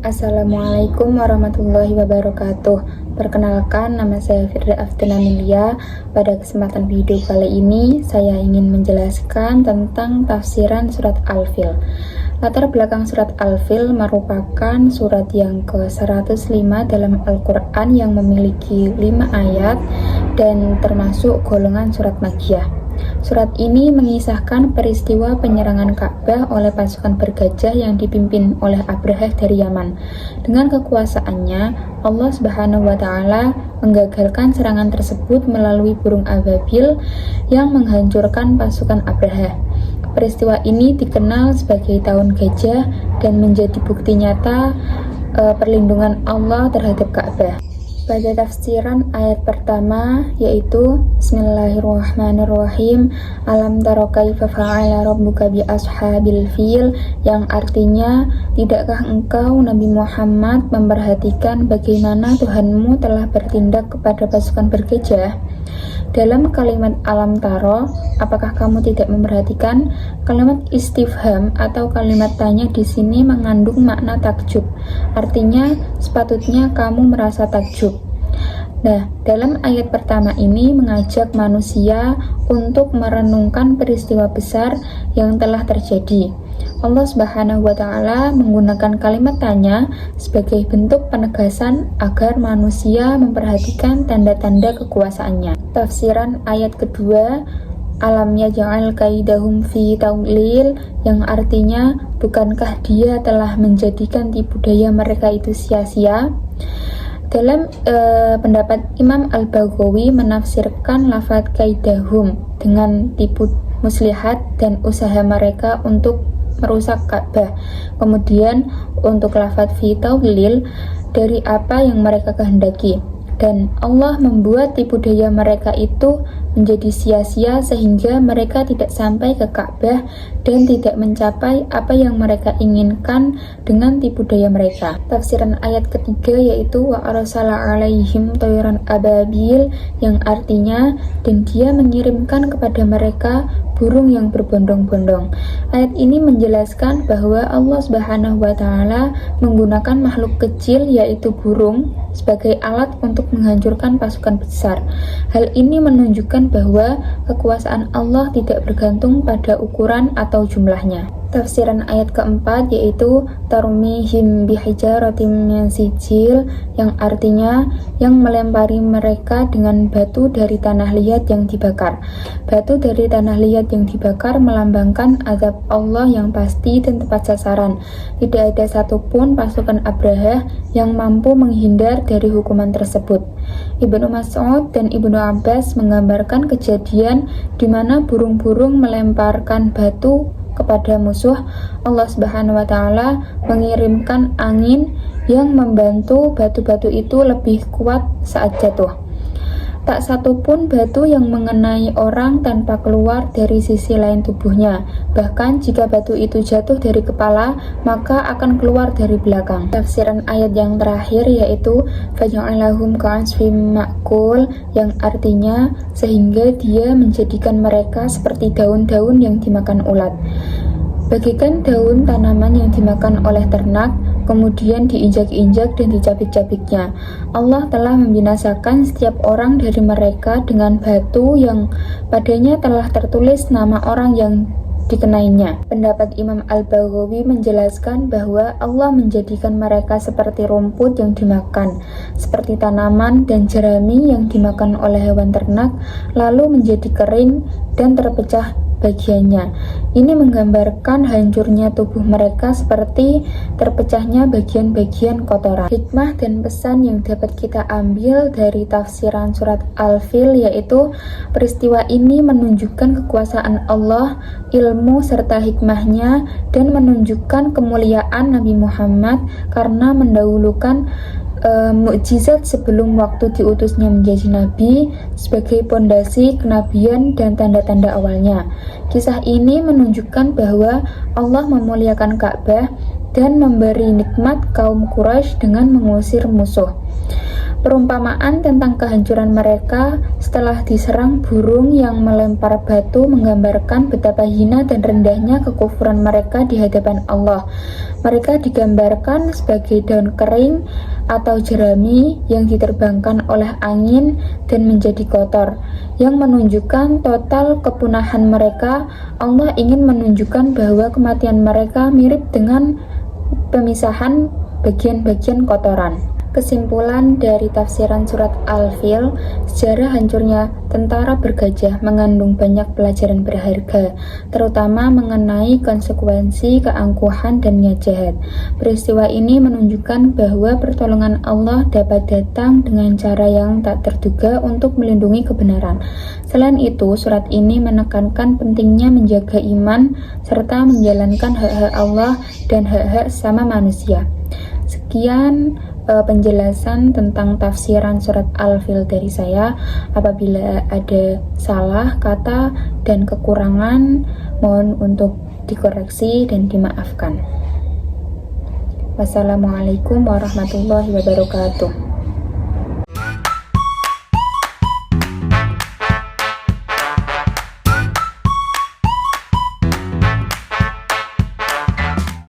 Assalamualaikum warahmatullahi wabarakatuh. Perkenalkan, nama saya Firda Aftina Milia. Pada kesempatan video kali ini, saya ingin menjelaskan tentang tafsiran surat Al-Fil. Latar belakang surat Al-Fil merupakan surat yang ke-105 dalam Al-Quran yang memiliki 5 ayat dan termasuk golongan surat Makkiyah. Surat ini mengisahkan peristiwa penyerangan Ka'bah oleh pasukan bergajah yang dipimpin oleh Abrahah dari Yaman. Dengan kekuasaannya, Allah Subhanahu wa Ta'ala menggagalkan serangan tersebut melalui burung ababil yang menghancurkan pasukan Abrahah. Peristiwa ini dikenal sebagai Tahun Gajah dan menjadi bukti nyata perlindungan Allah terhadap Ka'bah. Pada tafsiran ayat pertama yaitu Bismillahirrahmanirrahim, Alam tara kaifa fa'ala rabbuka bi ashabil fil, yang artinya, tidakkah engkau Nabi Muhammad memperhatikan bagaimana Tuhanmu telah bertindak kepada pasukan bergajah? Dalam kalimat alam taro, apakah kamu tidak memperhatikan? Kalimat istifham atau kalimat tanya di sini mengandung makna takjub. Artinya, sepatutnya kamu merasa takjub. Nah, dalam ayat pertama ini mengajak manusia untuk merenungkan peristiwa besar yang telah terjadi. Allah Subhanahu wa Ta'ala menggunakan kalimat tanya sebagai bentuk penegasan agar manusia memperhatikan tanda-tanda kekuasaannya. Tafsiran ayat kedua, Alam yaj'al kaidahum fi tawlil, yang artinya, bukankah dia telah menjadikan tipu daya mereka itu sia-sia? Dalam pendapat Imam Al-Baghawi menafsirkan lafaz kaidahum dengan tipu muslihat dan usaha mereka untuk merusak Ka'bah. Kemudian untuk lafaz fi tawlil, dari apa yang mereka kehendaki. Dan Allah membuat tipu daya mereka itu menjadi sia-sia sehingga mereka tidak sampai ke Ka'bah dan tidak mencapai apa yang mereka inginkan dengan tipu daya mereka. Tafsiran ayat ketiga yaitu wa arsala alaihim tayran ababil, yang artinya, dan dia mengirimkan kepada mereka burung yang berbondong-bondong. Ayat ini menjelaskan bahwa Allah Subhanahu wa Ta'ala menggunakan makhluk kecil yaitu burung sebagai alat untuk menghancurkan pasukan besar. Hal ini menunjukkan bahwa kekuasaan Allah tidak bergantung pada ukuran atau jumlahnya. Tafsiran ayat keempat yaitu tarmihim bihijaratin min sijil, yang artinya, yang melempari mereka dengan batu dari tanah liat yang dibakar. Batu dari tanah liat yang dibakar melambangkan azab Allah yang pasti dan tepat sasaran. Tidak ada satupun pasukan Abrahah yang mampu menghindar dari hukuman tersebut. Ibnu Mas'ud dan Ibnu Abbas menggambarkan kejadian di mana burung-burung melemparkan batu kepada musuh. Allah Subhanahu wa Ta'ala mengirimkan angin yang membantu batu-batu itu lebih kuat saat jatuh. Tak satu pun batu yang mengenai orang tanpa keluar dari sisi lain tubuhnya. Bahkan jika batu itu jatuh dari kepala, maka akan keluar dari belakang. Tafsiran ayat yang terakhir yaitu faja'alahum ka'asfim ma'kul, yang artinya, sehingga dia menjadikan mereka seperti daun-daun yang dimakan ulat. Bagikan daun tanaman yang dimakan oleh ternak, kemudian diinjak-injak dan dicabik-cabiknya. Allah telah membinasakan setiap orang dari mereka dengan batu yang padanya telah tertulis nama orang yang dikenainya. Pendapat Imam Al-Baghawi menjelaskan bahwa Allah menjadikan mereka seperti rumput yang dimakan, seperti tanaman dan jerami yang dimakan oleh hewan ternak, lalu menjadi kering dan terpecah bagiannya. Ini menggambarkan hancurnya tubuh mereka seperti terpecahnya bagian-bagian kotoran. Hikmah dan pesan yang dapat kita ambil dari tafsiran surat Al-Fil yaitu peristiwa ini menunjukkan kekuasaan Allah, ilmu serta hikmahnya, dan menunjukkan kemuliaan Nabi Muhammad karena mendahulukan mukjizat sebelum waktu diutusnya menjadi nabi sebagai pondasi kenabian dan tanda-tanda awalnya. Kisah ini menunjukkan bahwa Allah memuliakan Ka'bah dan memberi nikmat kaum Quraisy dengan mengusir musuh. Perumpamaan tentang kehancuran mereka setelah diserang burung yang melempar batu menggambarkan betapa hina dan rendahnya kekufuran mereka di hadapan Allah. Mereka digambarkan sebagai daun kering atau jerami yang diterbangkan oleh angin dan menjadi kotor, yang menunjukkan total kepunahan mereka. Allah ingin menunjukkan bahwa kematian mereka mirip dengan pemisahan bagian-bagian kotoran. Kesimpulan dari tafsiran surat Al-Fil, sejarah hancurnya tentara bergajah mengandung banyak pelajaran berharga, terutama mengenai konsekuensi keangkuhan dan niat jahat. Peristiwa ini menunjukkan bahwa pertolongan Allah dapat datang dengan cara yang tak terduga untuk melindungi kebenaran. Selain itu, surat ini menekankan pentingnya menjaga iman serta menjalankan hak-hak Allah dan hak-hak sesama manusia. Sekian penjelasan tentang tafsiran surat Al-Fil dari saya. Apabila ada salah kata dan kekurangan, mohon untuk dikoreksi dan dimaafkan. Wassalamualaikum warahmatullahi wabarakatuh.